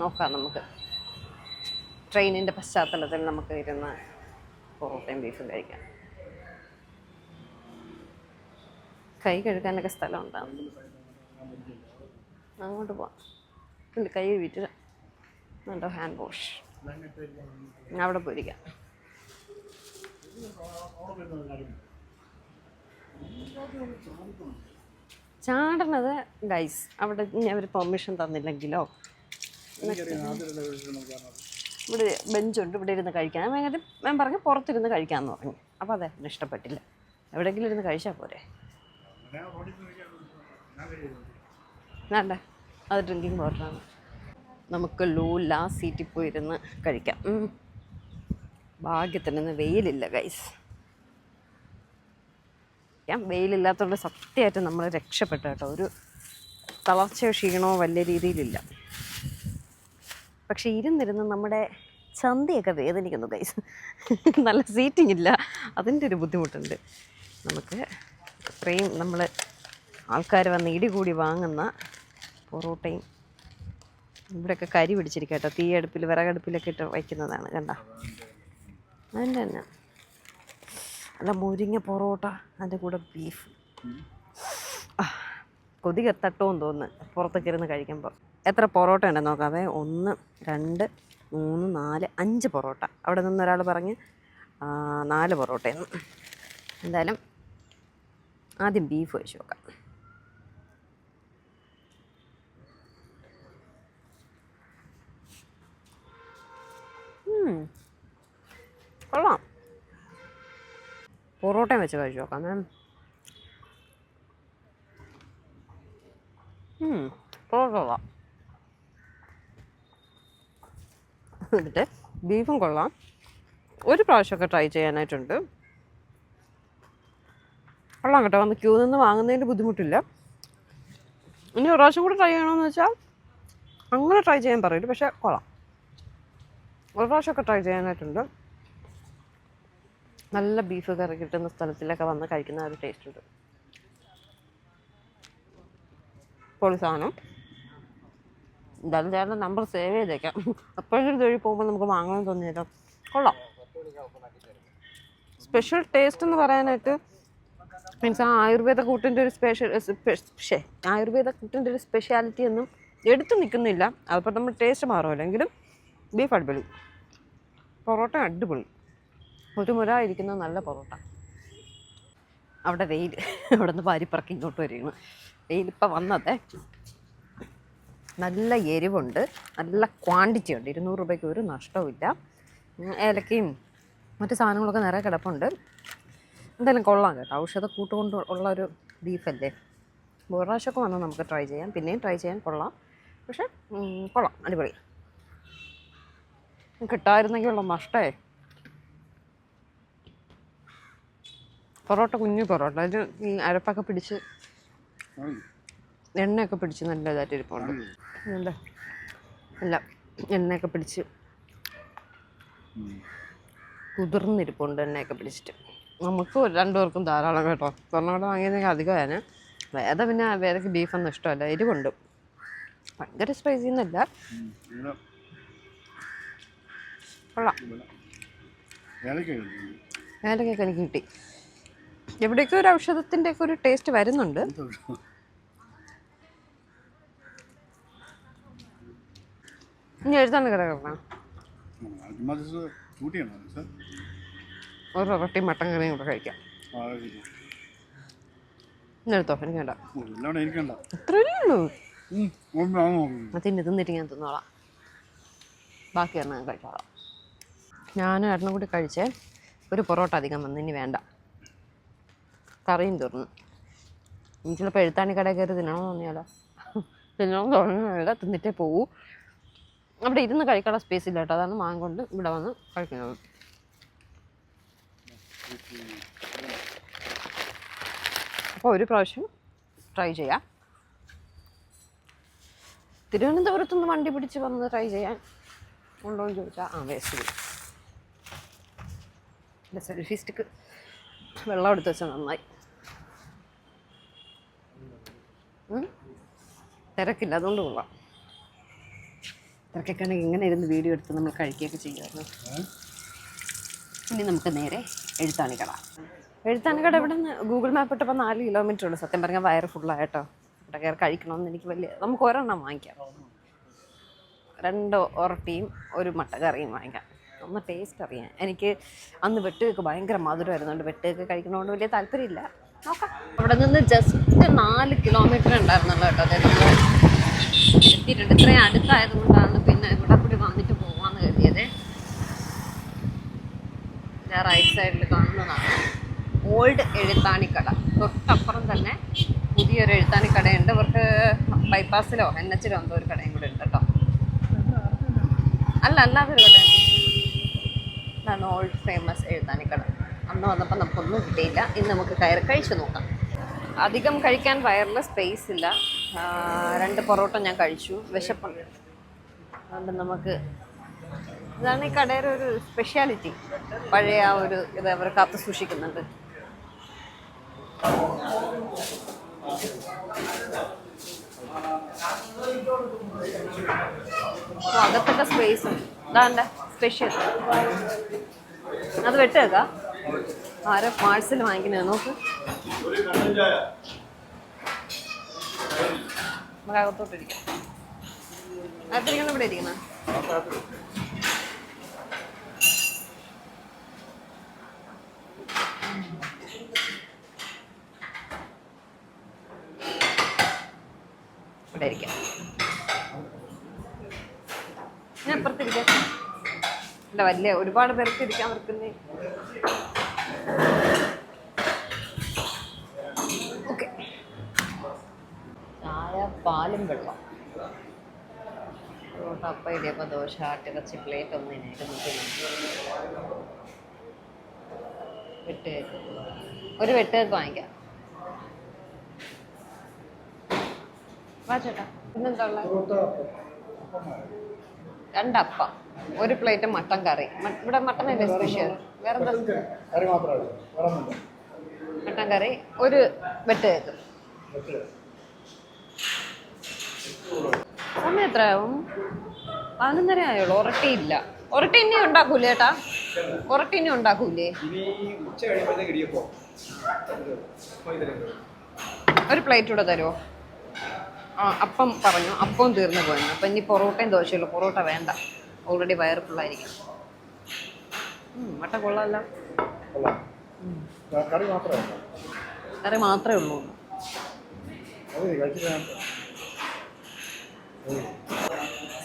നോക്കാം നമുക്ക്. ട്രെയിനിൻ്റെ പശ്ചാത്തലത്തിൽ നമുക്ക് ഇരുന്ന് പൊറോട്ടയും ബീഫും കഴിക്കാം. കൈ കഴുകാനൊക്കെ സ്ഥലം ഉണ്ടാകും. അങ്ങോട്ട് പോവാം. ഇല്ല, കൈ കഴുകിയിട്ട് എന്തോ ഹാൻഡ് വാഷ് അവിടെ പോയിരിക്കാം. ചാടണത് ഗൈസ് അവിടെ അവർ പെർമിഷൻ തന്നില്ലെങ്കിലോ, ഇവിടെ ബെഞ്ചുണ്ട്, ഇവിടെ ഇരുന്ന് കഴിക്കാൻ ഞാൻ പറഞ്ഞു പുറത്തിരുന്ന് കഴിക്കാമെന്ന് പറഞ്ഞു. അപ്പോൾ അതെ ഇഷ്ടപ്പെട്ടില്ല. എവിടെയെങ്കിലും ഇരുന്ന് കഴിച്ചാൽ പോരെ. വേണ്ട, അത് ഡ്രിങ്കിങ് വാട്ടറാണ്. നമുക്ക് ലാസ്റ്റ് സീറ്റിൽ പോയി ഇരുന്ന് കഴിക്കാം. ഭാഗ്യത്തിനൊന്ന് വെയിലില്ല ഗൈസ്. വെയിലില്ലാത്തതുകൊണ്ട് സത്യമായിട്ട് നമ്മൾ രക്ഷപ്പെട്ടു കേട്ടോ. ഒരു തളർച്ചയോ ക്ഷീണമോ വലിയ രീതിയിലില്ല. പക്ഷെ ഇരുന്നിരുന്ന് നമ്മുടെ ചന്തയൊക്കെ വേദനിക്കുന്നു ഗൈസ്. നല്ല സീറ്റിംഗ് ഇല്ല, അതിൻ്റെ ഒരു ബുദ്ധിമുട്ടുണ്ട്. നമുക്ക് ഇത്രയും നമ്മൾ ആൾക്കാർ വന്ന് ഇടികൂടി വാങ്ങുന്ന പൊറോട്ടയും ഇവിടെയൊക്കെ കരി പിടിച്ചിരിക്കുക കേട്ടോ. തീയടുപ്പിൽ വിറകടുപ്പിലൊക്കെ ഇട്ട് വയ്ക്കുന്നതാണ് കണ്ട. അതിൻ്റെ തന്നെ നല്ല മുരിങ്ങ പൊറോട്ട, അതിൻ്റെ കൂടെ ബീഫ്. കൊതി തട്ടുമെന്ന് തോന്നുന്നു പുറത്തൊക്കെ ഇരുന്ന് കഴിക്കുമ്പോൾ. എത്ര പൊറോട്ട ഉണ്ടെന്ന് നോക്കാവേ. 1 2 3 4 5 പൊറോട്ട. അവിടെ നിന്ന് ഒരാൾ പറഞ്ഞ് 4 പൊറോട്ടയെന്ന്. എന്തായാലും ആദ്യം ബീഫ് കഴിച്ച് നോക്കാം. കൊള്ളാം. പൊറോട്ടയും വെച്ച് കഴിച്ച് നോക്കാം. പൊറോട്ട കൊള്ളാം. എന്നിട്ട് ബീഫും കൊള്ളാം. ഒരു പ്രാവശ്യമൊക്കെ ട്രൈ ചെയ്യാനായിട്ടുണ്ട്. കൊള്ളാം കേട്ടോ. വന്ന് ക്യൂ നിന്ന് വാങ്ങുന്നതിൻ്റെ ബുദ്ധിമുട്ടില്ല. ഇനി ഒരു പ്രാവശ്യം കൂടി ട്രൈ ചെയ്യണമെന്ന് വെച്ചാൽ അങ്ങനെ ട്രൈ ചെയ്യാൻ പറയില്ല, പക്ഷേ കൊള്ളാം. ഒരു പ്രാവശ്യമൊക്കെ ട്രൈ ചെയ്യാനായിട്ടുണ്ട്. നല്ല ബീഫ് കറി കിട്ടുന്ന സ്ഥലത്തിലൊക്കെ വന്ന് കഴിക്കുന്ന ഒരു ടേസ്റ്റ് ഉണ്ട്. പൊളി സാധനം. എന്തായാലും ചേട്ടൻ്റെ നമ്പർ സേവ് ചെയ്തേക്കാം. എപ്പോഴൊരു തൊഴിൽ പോകുമ്പോൾ നമുക്ക് വാങ്ങണമെന്ന് തോന്നിയല്ലോ. കൊള്ളാം. സ്പെഷ്യൽ ടേസ്റ്റ് എന്ന് പറയാനായിട്ട് മീൻസ് ആ ആയുർവേദ കൂട്ടിൻ്റെ ഒരു ആയുർവേദ കൂട്ടിൻ്റെ ഒരു സ്പെഷ്യാലിറ്റി ഒന്നും എടുത്തു നിൽക്കുന്നില്ല. അതിപ്പോൾ നമ്മൾ ടേസ്റ്റ് മാറുമല്ലോ. എങ്കിലും ബീഫ് അടിപൊളി, പൊറോട്ട അടിപൊളി, ഒരു മുര ഇരിക്കുന്ന നല്ല പൊറോട്ട. അവിടെ വെയിൽ അവിടെ നിന്ന് പാരിപ്പറക്കി ഇങ്ങോട്ട് വരികയാണ്. വെയിലിപ്പോൾ വന്നതേ. നല്ല എരിവുണ്ട്, നല്ല ക്വാണ്ടിറ്റി ഉണ്ട്. 200 രൂപയ്ക്ക് ഒരു നഷ്ടവുമില്ല. ഏലക്കയും മറ്റു സാധനങ്ങളൊക്കെ നിറയെ കിടപ്പുണ്ട്. എന്തായാലും കൊള്ളാം കേട്ടോ. ഔഷധ കൂട്ടുകൊണ്ട് ഉള്ള ഒരു ബീഫല്ലേ. ഒരു പ്രാവശ്യമൊക്കെ വന്നാൽ നമുക്ക് ട്രൈ ചെയ്യാം. പിന്നെയും ട്രൈ ചെയ്യാൻ കൊള്ളാം. പക്ഷേ കൊള്ളാം, അടിപൊളി. കിട്ടായിരുന്നെങ്കിലുള്ള നഷ്ടമേ. പൊറോട്ട കുഞ്ഞു പൊറോട്ട, അതിന് ഈ അരപ്പൊക്കെ പിടിച്ച് എണ്ണയൊക്കെ പിടിച്ച് നല്ല ഇതായിട്ട് ഇരിപ്പുണ്ട്. എന്താ അല്ല, എണ്ണയൊക്കെ പിടിച്ച് കുതിർന്നിരിപ്പുണ്ട്, എണ്ണയൊക്കെ പിടിച്ചിട്ട്. നമുക്ക് 2 പേർക്കും ധാരാളം കേട്ടോ. സ്വർണ്ണക്കട വാങ്ങിയതെങ്കിൽ അധികമാണ്. പിന്നെ വേദയ്ക്ക് ബീഫൊന്നും ഇഷ്ടമല്ല, എരിവുണ്ട്. ഭയങ്കര സ്പൈസി ഒന്നുമല്ല. കൊള്ളാം. ഏലക്കൊക്കെ എനിക്ക് കിട്ടി. എവിടെയൊക്കെ ഒരു ഔഷധത്തിൻ്റെ ഒക്കെ ഒരു ടേസ്റ്റ് വരുന്നുണ്ട്. ഇനി എഴുതാൻ കിടക്കണം. ഒരു റൊട്ടി മട്ടൻ കറിയും കൂടെ കഴിക്കാം. ഇന്നെടുത്തോ, എനിക്ക് വേണ്ട. അത്രയല്ലേ ഉള്ളൂ. തിന്നിട്ട് ഞാൻ തിന്നോളാം. ബാക്കി ഞാൻ കഴിച്ചോളാം. ഞാനും ഏട്ടനും കൂടി കഴിച്ചേ. ഒരു പൊറോട്ട അധികം വന്ന്, ഇനി വേണ്ട. കറിയും തീർന്നു. എനിക്ക് ചിലപ്പോൾ എഴുത്താണി കടയിൽ കയറി തിന്നണമെന്ന് തോന്നിയാലോ. തിന്നണമെന്ന് തോന്നുന്നില്ല, തിന്നിട്ടേ പോകൂ. അവിടെ ഇരുന്ന് കഴിക്കാനുള്ള സ്പേസ് ഇല്ല കേട്ടോ. അതാണ് വാങ്ങിക്കൊണ്ട് ഇവിടെ വന്ന് കഴിക്കുന്നത്. അപ്പോൾ ഒരു പ്രാവശ്യം ട്രൈ ചെയ്യാം. തിരുവനന്തപുരത്തുനിന്ന് വണ്ടി പിടിച്ച് വന്ന് ട്രൈ ചെയ്യാൻ ഉണ്ടോ എന്ന് ചോദിച്ചാൽ വേസ്റ്റ്. എൻ്റെ സെൽഫി സ്റ്റിക്ക് വെള്ളം എടുത്ത് വെച്ചാൽ നന്നായി. തിരക്കില്ല, അതുകൊണ്ട് കൊള്ളാം. ഇത്രയൊക്കെ ആണെങ്കിൽ ഇങ്ങനെ ഇരുന്ന് വീഡിയോ എടുത്ത് നമ്മൾ കഴിക്കുകയൊക്കെ ചെയ്യുമായിരുന്നു. ഇനി നമുക്ക് നേരെ എഴുത്താണിക്കട. എഴുത്താണിക്കട ഇവിടെ നിന്ന് ഗൂഗിൾ മാപ്പ് ഇട്ടപ്പോൾ 4 കിലോമീറ്റർ ഉള്ളൂ. സത്യം പറഞ്ഞാൽ വയറ് ഫുള്ളായിട്ടോ. ഇവിടെ കയറി കഴിക്കണമെന്ന് എനിക്ക് നമുക്ക് ഒരെണ്ണം വാങ്ങിക്കാം. 2 ഒറട്ടിയും 1 മുട്ടക്കറിയും വാങ്ങിക്കാം. ഒന്ന് ടേസ്റ്റ് അറിയാൻ. എനിക്ക് അന്ന് വെട്ടുകൾക്ക് ഭയങ്കര മധുരമായിരുന്നുകൊണ്ട് വെട്ടുകൾക്ക് കഴിക്കണോണ്ട് വലിയ താല്പര്യമില്ല. നോക്കാം. അവിടെ നിന്ന് ജസ്റ്റ് 4 കിലോമീറ്റർ ഉണ്ടായിരുന്നല്ലോ കേട്ടോ. അതായത് നമ്മൾ എത്തിയിട്ടുണ്ട്. ഇത്രയും അടുത്തായതുകൊണ്ടാണ് പിന്നെ ഇവിടെ കൂടി വന്നിട്ട് പോകാമെന്ന് കരുതിയത്. റൈറ്റ് സൈഡിൽ കാണുന്നതാണ് ഓൾഡ് എഴുത്താണിക്കട. തൊട്ടപ്പുറം തന്നെ പുതിയൊരു എഴുത്താണിക്കടയുണ്ട്. ഇവർക്ക് ബൈപ്പാസിലോ NH എന്തോ ഒരു കടയും കൂടെ ഉണ്ട് കേട്ടോ. അല്ലാതൊരു കടയാണ്. ഇതാണ് ഓൾഡ് ഫേമസ് എഴുത്താണിക്കട. അന്ന് വന്നപ്പോൾ നമുക്കൊന്നും കിട്ടിയില്ല. ഇന്ന് നമുക്ക് കയറി കഴിച്ചു നോക്കാം. അധികം കഴിക്കാൻ വയറിൽ സ്പേസ് ഇല്ല. 2 പൊറോട്ട ഞാൻ കഴിച്ചു. വിശപ്പുണ്ട്. അതുകൊണ്ട് നമുക്ക് ഇതാണ് ഈ കടയുടെ ഒരു സ്പെഷ്യാലിറ്റി. പഴയ ആ ഒരു ഇത് അവർ കാത്തു സൂക്ഷിക്കുന്നുണ്ട്. അകത്തൊക്കെ സ്പേസ് ഇതാണ്ട സ്പെഷ്യൽ. അത് വെട്ടേക്കാ ആരോ പാഴ്സൽ വാങ്ങിക്കണേ നോക്ക്. നമുക്ക് അകത്തോട്ടിരിക്കാം. അകത്തിരിക്കണം. ഇവിടെ ഇരിക്കണ ഇവിടെ ഇരിക്കാം. ഞാൻ അപ്പുറത്തിരിക്കാം. അല്ല വലിയ ഒരുപാട് പേർക്ക് ഇരിക്കാൻ പറ്റുന്നേ. ഓക്കെ. ചായ, പാലും വെള്ളം, പൊറോട്ട, അപ്പം, ഇടിയപ്പം, ദോശ, ആട്ടിറച്ചി, പ്ലേറ്റ് ഒന്നിനായിരുന്നു. വെട്ടുകേക്ക്, ഒരു വെട്ടുകേക്ക് വാങ്ങിക്കാം. വാ ചേട്ടാ. പിന്നെന്താ ഉള്ളത്? 2 അപ്പം, 1 പ്ലേറ്റ് മട്ടൻ കറി. ഇവിടെ മട്ടൻ അല്ലേ സ്പെഷ്യൽ? വേറെ മട്ടൻ കറി, 1 വെട്ടുകേക്ക്. സമയം എത്രയാവും? 11:30 ആയുള്ളൂ. ഒരട്ടിയില്ല. ഒരട്ടി ഇനി ഉണ്ടാക്കൂലേ ചേട്ടാ? ഒരട്ടി ഇനി ഉണ്ടാക്കൂലേ? 1 പ്ലേറ്റ് കൂടെ തരുമോ? അപ്പം പറഞ്ഞു. അപ്പം തീർന്നു പോയിരുന്നു. അപ്പം ഇനി പൊറോട്ടയും ദോശയുള്ളൂ. പൊറോട്ട വേണ്ട, ഓൾറെഡി വയറ് ഫുള്ളായിരിക്കും. മട്ടൻ കൊള്ളാമല്ലോ. കറി മാത്രമേ ഉള്ളൂ.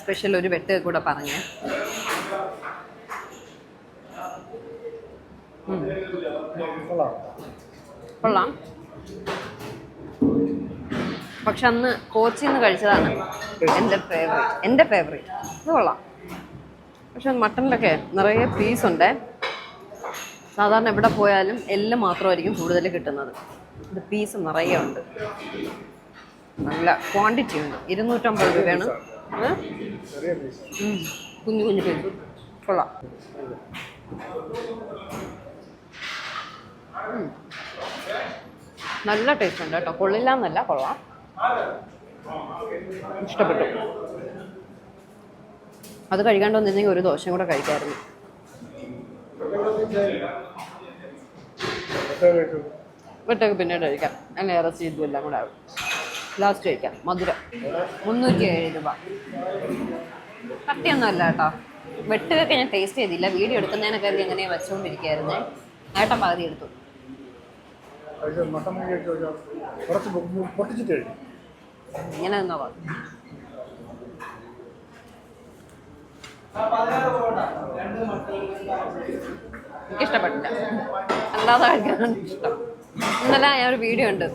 സ്പെഷ്യൽ 1 വെട്ട് കൂടെ പറഞ്ഞേ. കൊള്ളാം. പക്ഷെ അന്ന് കോച്ചിന്ന് കഴിച്ചതാണ് എൻ്റെ ഫേവറേറ്റ്. ഇത് കൊള്ളാം. പക്ഷെ മട്ടനിലൊക്കെ നിറയെ പീസുണ്ട്. സാധാരണ എവിടെ പോയാലും എല്ലാം മാത്രമായിരിക്കും കൂടുതൽ കിട്ടുന്നത്. ഇത് പീസ് നിറയെ ഉണ്ട്. നല്ല ക്വാണ്ടിറ്റി ഉണ്ട്. 250 രൂപയാണ്. കുഞ്ഞു കുഞ്ഞു പീസ്. കൊള്ളാം. നല്ല ടേസ്റ്റ് ഉണ്ട് കേട്ടോ. കൊള്ളില്ല എന്നല്ല, കൊള്ളാം. ഇഷ്ടപ്പെട്ടു. അത് കഴിക്കാണ്ട് വന്നിരുന്നെങ്കിൽ 1 ദോശയും കൂടെ കഴിക്കാമായിരുന്നു. വെട്ടൊക്കെ പിന്നീട് കഴിക്കാം. അങ്ങനെ ഇറച്ചി ഇതും എല്ലാം കൂടെ ആവും. ലാസ്റ്റ് കഴിക്കാം. മധുരം 307 രൂപ. കട്ടിയൊന്നും അല്ല കേട്ടോ. വെട്ടുകയൊക്കെ ഞാൻ ടേസ്റ്റ് ചെയ്തില്ല. വീഡിയോ എടുക്കുന്നതിനൊക്കെ അത് എങ്ങനെ വെച്ചുകൊണ്ടിരിക്കുകയായിരുന്നേ. ഏട്ടൻ പകുതി എടുത്തു. ഇങ്ങനെ നിന്നോ. എനിക്കിഷ്ടപ്പെട്ടില്ല. അല്ലാതെ കഴിക്കാനാണ് ഇഷ്ടം. ഇന്നലെ ഞാനൊരു വീഡിയോ ഉണ്ട്,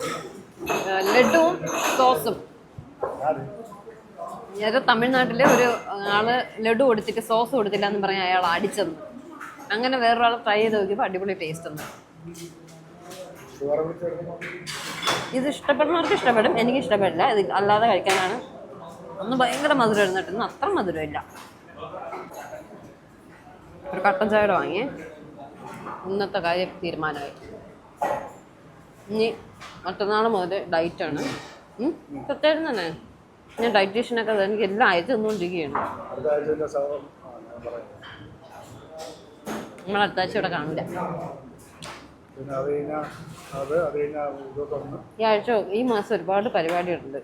ലഡുവും സോസും. ഞാൻ തമിഴ്നാട്ടിലെ ഒരു ആള് ലഡു കൊടുത്തിട്ട് സോസ് കൊടുത്തില്ല എന്ന് പറഞ്ഞാൽ അയാൾ അടിച്ചെന്ന്. അങ്ങനെ വേറൊരാൾ ട്രൈ ചെയ്ത് നോക്കിയപ്പോൾ അടിപൊളി ടേസ്റ്റ് ഒന്ന്. ഇത് ഇഷ്ടപ്പെടുന്നവർക്ക് ഇഷ്ടപ്പെടും, എനിക്ക് ഇഷ്ടപ്പെടില്ല. ഇത് അല്ലാതെ കഴിക്കാനാണ്. ഒന്ന് ഭയങ്കര മധുരം ഇരുന്നിട്ട് ഇന്ന് അത്ര മധുരമില്ല. ഒരു കട്ടൻ ചായ വാങ്ങി. ഇന്നത്തെ കാര്യം തീരുമാനമായി. ഇനി മറ്റന്നാൾ മുതൽ ഡയറ്റാണ്. പ്രത്യേകം തന്നെ ഞാൻ ഡയറ്റീഷ്യനൊക്കെ എനിക്ക് എല്ലാം അയച്ചു തന്നുകൊണ്ടിരിക്കുകയാണ്. നമ്മൾ അടുത്താഴ്ച ഇവിടെ കാണില്ല. ഈ ആഴ്ച ഈ മാസം ഒരുപാട് പരിപാടികളുണ്ട്.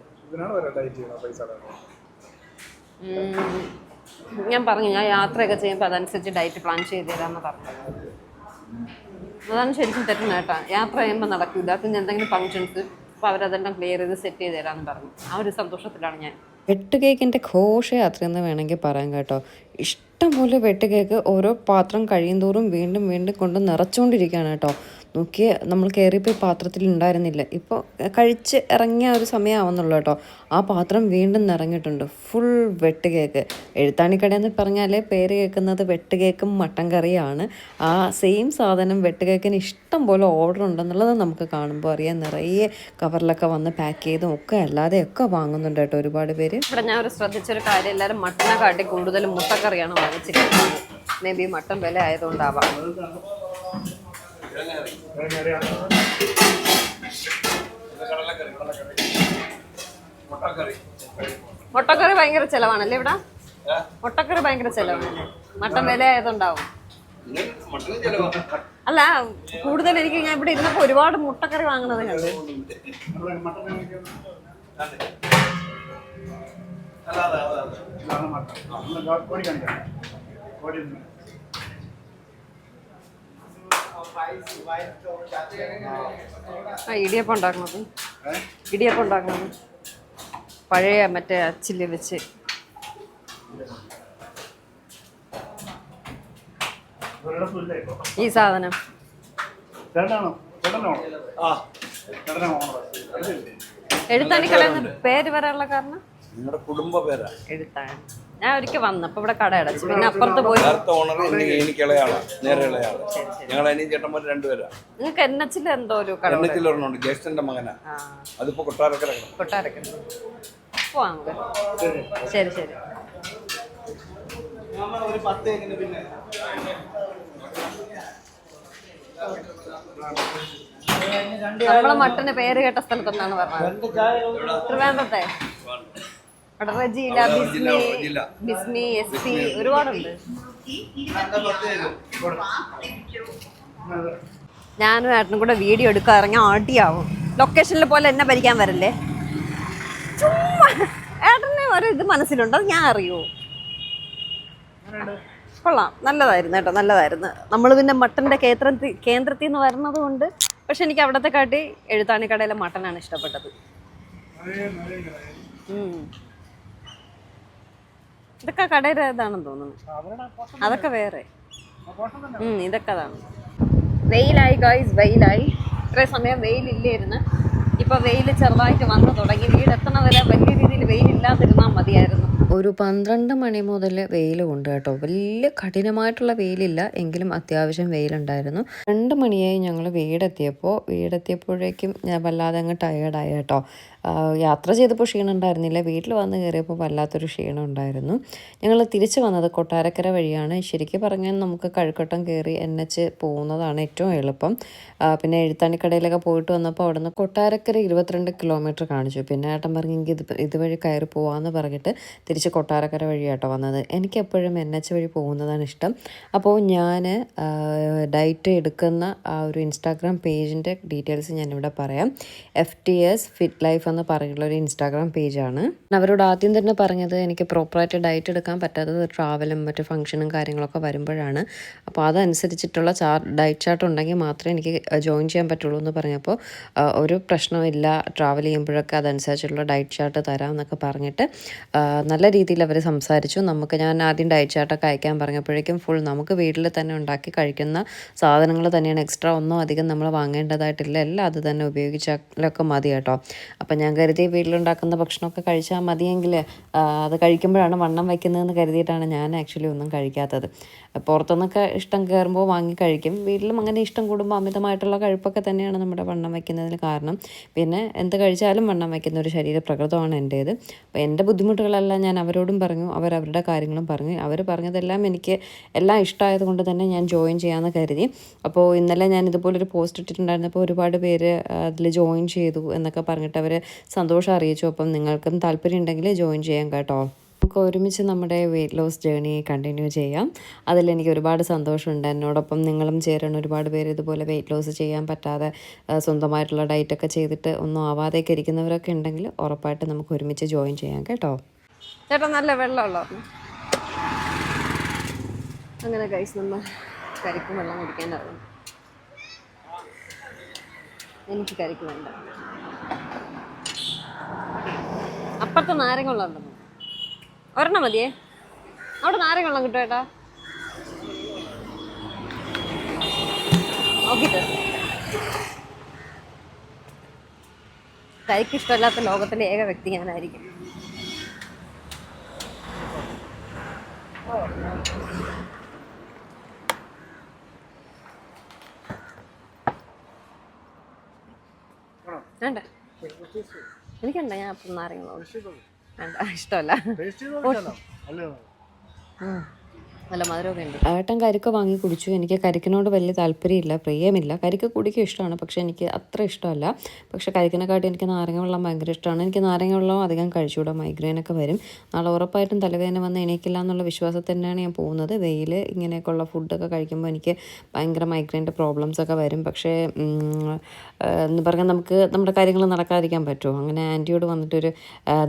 ഞാൻ പറഞ്ഞു ഞാൻ യാത്രയൊക്കെ ചെയ്യുമ്പോൾ അതനുസരിച്ച് ഡയറ്റ് പ്ലാൻ ചെയ്ത് തരാമെന്ന് പറഞ്ഞു. അതാണ് ശരിക്കും തെറ്റുന്ന കേട്ടോ. യാത്ര ചെയ്യുമ്പോൾ നടക്കില്ല. പിന്നെ എന്തെങ്കിലും ഫങ്ഷൻസ് അപ്പോൾ അവരതെല്ലാം ക്ലിയർ ചെയ്ത് സെറ്റ് ചെയ്ത് തരാമെന്ന് പറഞ്ഞു. ആ ഒരു സന്തോഷത്തിലാണ് ഞാൻ. വെട്ട് കേക്കിൻ്റെ ഘോഷയാത്രയെന്ന് വേണമെങ്കിൽ പറയാം കേട്ടോ. ഇഷ്ടംപോലെ വെട്ട് കേക്ക് ഓരോ പാത്രം കഴിയും തോറും വീണ്ടും വീണ്ടും കൊണ്ട് നിറച്ചുകൊണ്ടിരിക്കുകയാണ് കേട്ടോ. നോക്കി നമ്മൾ കയറിയപ്പോൾ പാത്രത്തിൽ ഉണ്ടായിരുന്നില്ല. ഇപ്പോൾ കഴിച്ച് ഇറങ്ങിയ ഒരു സമയമാവുന്നുള്ളൂ കേട്ടോ. ആ പാത്രം വീണ്ടും നിറഞ്ഞിട്ടുണ്ട്. ഫുൾ വെട്ട് കേക്ക്. എഴുത്താണിക്കടയെന്ന് പറഞ്ഞാൽ പേര് കേൾക്കുന്നത് വെട്ട് കേക്കും മട്ടൻ കറിയാണ്. ആ സെയിം സാധനം വെട്ട് കേക്കിന് ഇഷ്ടം പോലെ ഓർഡർ ഉണ്ടെന്നുള്ളത് നമുക്ക് കാണുമ്പോൾ അറിയാം. നിറയെ കവറിലൊക്കെ വന്ന് പാക്ക് ചെയ്തും ഒക്കെ അല്ലാതെയൊക്കെ വാങ്ങുന്നുണ്ട് കേട്ടോ ഒരുപാട് പേര്. ഇവിടെ ഞാൻ ഒരു ശ്രദ്ധിച്ചൊരു കാര്യം, എല്ലാവരും മട്ടനെ കാട്ടി കൂടുതലും മുട്ടക്കറിയാണ് വാങ്ങിച്ചിരിക്കുന്നത്. മേ ബി മട്ടൻ വില ആയതുകൊണ്ടാവാം. മുട്ടക്കറി ഭയങ്കര ചെലവാണല്ലേ ഇവിടെ? മുട്ടക്കറി ഭയങ്കര ചെലവാണല്ലേ? മട്ടൻ വില ആയതുണ്ടാവും. അല്ല, കൂടുതൽ എനിക്ക് ഞാൻ ഇവിടെ ഇരുന്നപ്പോ ഒരുപാട് മുട്ടക്കറി വാങ്ങുന്നത് കണ്ട്. ഇടിയപ്പം ഉണ്ടാക്കുന്നത് പഴയ മറ്റേ അച്ചില് വെച്ച്. ഈ സാധനം എഴുത്താണിക്കടയെന്ന് പേര് വരാനുള്ള കാരണം നിങ്ങളുടെ കുടുംബ പേരാ എഴുത്താണ്. ഞാൻ ഒരിക്കൽ വന്നപ്പോ ഇവിടെ കട അടച്ചു. പിന്നെ അപ്പുറത്ത് പോയി. ഞങ്ങൾ അനിയൻ ചേട്ടന്മാർ രണ്ടുപേരാ. നിങ്ങൾക്ക് എൻഎച്ചിൽ എന്തോ ഒരു കട ഒരെണ്ണമുണ്ട്, ജ്യേഷ്ഠന്റെ മകനാ. അതിപ്പോ കൊട്ടാരക്കര പോവാം. ശരി ശരി. നമ്മളെ മട്ടന് പേര് കേട്ട സ്ഥലത്തൊന്നാണ് പറഞ്ഞത്. ട്രിവാൻഡ്രത്തെ റജീല, ബിസ്മി, SP ഒരുപാടുണ്ട്. ഞാനും ഏട്ടനും കൂടെ വീഡിയോ എടുക്കാൻ ഇറങ്ങിയ ആട്ടിയാവും. ലൊക്കേഷനിൽ പോലെ എന്നെ ഭരിക്കാൻ വരല്ലേ. ചുമ്മാ ഏട്ടനെ ഒരു ഇത് മനസ്സിലുണ്ട്, അത് ഞാൻ അറിയൂ. കൊള്ളാം, നല്ലതായിരുന്നു കേട്ടോ, നല്ലതായിരുന്നു. നമ്മൾ പിന്നെ മട്ടൻ്റെ കേന്ദ്രത്തിൽ നിന്ന് വരുന്നത് കൊണ്ട്. പക്ഷെ എനിക്ക് അവിടത്തെ കാട്ടി എഴുത്താണിക്കടയിലെ മട്ടനാണ് ഇഷ്ടപ്പെട്ടത്. ഇതൊക്കെ കടയുടെ ഇതാണെന്ന് തോന്നുന്നു. അതൊക്കെ വേറെ. ഇതൊക്കെ അതാണ്. വെയിലായി ഗൈസ്, വെയിലായി. ഇത്രയും സമയം വെയിലില്ലായിരുന്നു. ഇപ്പൊ വെയിൽ ചെറുതായിട്ട് വന്നു തുടങ്ങി. വീടെത്തണ വരെ വലിയ രീതിയിൽ വെയിലില്ലാതിരുന്നാൽ മതിയായിരുന്നു. ഒരു 12 മണി മുതൽ വെയിൽ കൊണ്ട് കേട്ടോ. വലിയ കഠിനമായിട്ടുള്ള വെയിലില്ല, എങ്കിലും അത്യാവശ്യം വെയിലുണ്ടായിരുന്നു. 2 മണിയായി ഞങ്ങൾ വീടെത്തിയപ്പോഴേക്കും ഞാൻ വല്ലാതെ അങ്ങ് ടയേർഡായി കേട്ടോ. യാത്ര ചെയ്തപ്പോൾ ക്ഷീണം ഉണ്ടായിരുന്നില്ല. വീട്ടിൽ വന്ന് കയറിയപ്പോൾ വല്ലാത്തൊരു ക്ഷീണം ഉണ്ടായിരുന്നു. ഞങ്ങൾ തിരിച്ചു വന്നത് കൊട്ടാരക്കര വഴിയാണ്. ശരിക്കും പറഞ്ഞാൽ നമുക്ക് കഴുക്കട്ടം കയറി NH പോകുന്നതാണ് ഏറ്റവും എളുപ്പം. പിന്നെ എഴുത്താണിക്കടയിലൊക്കെ പോയിട്ട് വന്നപ്പോൾ അവിടെ നിന്ന് കൊട്ടാരക്കര 22 കിലോമീറ്റർ കാണിച്ചു. പിന്നെ ഏട്ടൻ പറഞ്ഞു ഇതുവഴി കയറി പോകാമെന്ന് പറഞ്ഞിട്ട് തിരിച്ച് കൊട്ടാരക്കര വഴിയാട്ടോ വന്നത്. എനിക്കെപ്പോഴും NH വഴി പോകുന്നതാണ് ഇഷ്ടം. അപ്പോൾ ഞാൻ ഡയറ്റ് എടുക്കുന്ന ആ ഒരു ഇൻസ്റ്റാഗ്രാം പേജിൻ്റെ ഡീറ്റെയിൽസ് ഞാനിവിടെ പറയാം. FTS ഫിറ്റ് ലൈഫ് എന്ന് പറഞ്ഞുള്ള ഒരു ഇൻസ്റ്റാഗ്രാം പേജാണ്. അവരോട് ആദ്യം തന്നെ പറഞ്ഞത് എനിക്ക് പ്രോപ്പറായിട്ട് ഡയറ്റ് എടുക്കാൻ പറ്റാത്തത് ട്രാവലും മറ്റു ഫംഗ്ഷനും കാര്യങ്ങളൊക്കെ വരുമ്പോഴാണ്. അപ്പോൾ അതനുസരിച്ചിട്ടുള്ള ഡയറ്റ് ചാർട്ട് ഉണ്ടെങ്കിൽ മാത്രമേ എനിക്ക് ജോയിൻ ചെയ്യാൻ പറ്റുള്ളൂ എന്ന് പറഞ്ഞപ്പോൾ ഒരു പ്രശ്നമില്ല, ട്രാവൽ ചെയ്യുമ്പോഴൊക്കെ അതനുസരിച്ചുള്ള ഡയറ്റ് ചാർട്ട് തരാം എന്നൊക്കെ പറഞ്ഞിട്ട് നല്ല രീതിയിൽ അവർ സംസാരിച്ചു. ഞാൻ ആദ്യം ഡയറ്റ് ചാർട്ടൊക്കെ അയക്കാൻ പറഞ്ഞപ്പോഴേക്കും ഫുൾ നമുക്ക് വീട്ടിൽ തന്നെ ഉണ്ടാക്കി കഴിക്കുന്ന സാധനങ്ങൾ തന്നെയാണ്. എക്സ്ട്രാ ഒന്നും അധികം നമ്മൾ വാങ്ങേണ്ടതായിട്ടില്ല, എല്ലാം അത് തന്നെ ഉപയോഗിച്ചാലൊക്കെ മതി കേട്ടോ. അപ്പം ഞാൻ കരുതി വീട്ടിലുണ്ടാക്കുന്ന ഭക്ഷണമൊക്കെ കഴിച്ചാൽ മതിയെങ്കിൽ അത് കഴിക്കുമ്പോഴാണ് വണ്ണം വയ്ക്കുന്നതെന്ന് കരുതിയിട്ടാണ് ഞാൻ ആക്ച്വലി ഒന്നും കഴിക്കാത്തത്. പുറത്തുനിന്നൊക്കെ ഇഷ്ടം കയറുമ്പോൾ വാങ്ങി കഴിക്കും. വീട്ടിലും അങ്ങനെ ഇഷ്ടം കൂടുമ്പോൾ അമിതമായിട്ടുള്ള കഴിപ്പൊക്കെ തന്നെയാണ് നമ്മുടെ വണ്ണം വയ്ക്കുന്നതിന് കാരണം. പിന്നെ എന്ത് കഴിച്ചാലും വണ്ണം വയ്ക്കുന്ന ഒരു ശരീര പ്രകൃതമാണ് എൻ്റേത്. അപ്പോൾ എൻ്റെ ബുദ്ധിമുട്ടുകളെല്ലാം ഞാൻ അവരോടും പറഞ്ഞു, അവരവരുടെ കാര്യങ്ങളും പറഞ്ഞു. അവർ പറഞ്ഞതെല്ലാം എനിക്ക് എല്ലാം ഇഷ്ടമായത് കൊണ്ട് തന്നെ ഞാൻ ജോയിൻ ചെയ്യാമെന്ന് കരുതി. അപ്പോൾ ഇന്നലെ ഞാൻ ഇതുപോലൊരു പോസ്റ്റ് ഇട്ടിട്ടുണ്ടായിരുന്നപ്പോൾ ഒരുപാട് പേര് അതിൽ ജോയിൻ ചെയ്തു എന്നൊക്കെ പറഞ്ഞിട്ട് അവർ സന്തോഷം അറിയിച്ചു. അപ്പം നിങ്ങൾക്കും താല്പര്യം ഉണ്ടെങ്കിൽ ജോയിൻ ചെയ്യാം കേട്ടോ. നമുക്ക് ഒരുമിച്ച് നമ്മുടെ വെയിറ്റ് ലോസ് ജേർണി കണ്ടിന്യൂ ചെയ്യാം. അതിലെനിക്ക് ഒരുപാട് സന്തോഷമുണ്ട്. എന്നോടൊപ്പം നിങ്ങളും ചേരണം. ഒരുപാട് പേര് ഇതുപോലെ വെയിറ്റ് ലോസ് ചെയ്യാൻ പറ്റാതെ സ്വന്തമായിട്ടുള്ള ഡയറ്റൊക്കെ ചെയ്തിട്ട് ഒന്നും ആവാതെയൊക്കെ ഇരിക്കുന്നവരൊക്കെ ഉണ്ടെങ്കിൽ ഉറപ്പായിട്ട് നമുക്ക് ഒരുമിച്ച് ജോയിൻ ചെയ്യാം കേട്ടോ. ചേട്ടാ നല്ല വെള്ളമുള്ളൂ. അങ്ങനെ കഴിച്ച് നമ്മൾ കരിക്കും വെള്ളം കുടിക്കാനാവും. എനിക്ക് കരിക്ക് വേണ്ട. അപ്പുറത്ത് നാരങ്ങ വെള്ളം ഉണ്ടെന്ന് ഒരെണ്ണം മതിയേ. അവിടെ നാരങ്ങ വെള്ളം കിട്ടും ഏട്ടാ. നോക്കിട്ട് കരിക്ക് ഇഷ്ടമല്ലാത്ത ലോകത്തിലെ ഏക വ്യക്തി ഞാനായിരിക്കും. വേണ്ട എനിക്കുണ്ട. ഞാൻ അപ്പം നാരങ്ങ വേണ്ട, ഇഷ്ടമല്ല. നല്ല മധുരമൊക്കെ ഉണ്ട്. ഏട്ടൻ കരിക്ക് വാങ്ങി കുടിച്ചു. എനിക്ക് കരിക്കിനോട് വലിയ താല്പര്യമില്ല, പ്രിയമില്ല. കരിക്ക് കുടിക്കുക ഇഷ്ടമാണ്, പക്ഷേ എനിക്ക് അത്ര ഇഷ്ടമല്ല. പക്ഷേ കരിക്കിനെക്കാട്ടി എനിക്ക് നാരങ്ങ വെള്ളം ഭയങ്കര ഇഷ്ടമാണ്. എനിക്ക് നാരങ്ങ വെള്ളം അധികം കഴിച്ചുകൂടാ, മൈഗ്രെയിനൊക്കെ വരും. നാളെ ഉറപ്പായിട്ടും തലവേദന വന്ന് എണീക്കില്ല എന്നുള്ള വിശ്വാസത്തിൽ തന്നെയാണ് ഞാൻ പോകുന്നത്. വെയിൽ ഇങ്ങനെയൊക്കെയുള്ള ഫുഡൊക്കെ കഴിക്കുമ്പോൾ എനിക്ക് ഭയങ്കര മൈഗ്രെയിൻ്റെ പ്രോബ്ലംസൊക്കെ വരും. പക്ഷേ എന്ന് പറഞ്ഞാൽ നമുക്ക് നമ്മുടെ കാര്യങ്ങൾ നടക്കാതിരിക്കാൻ പറ്റുമോ? അങ്ങനെ ആൻറ്റിയോട് വന്നിട്ടൊരു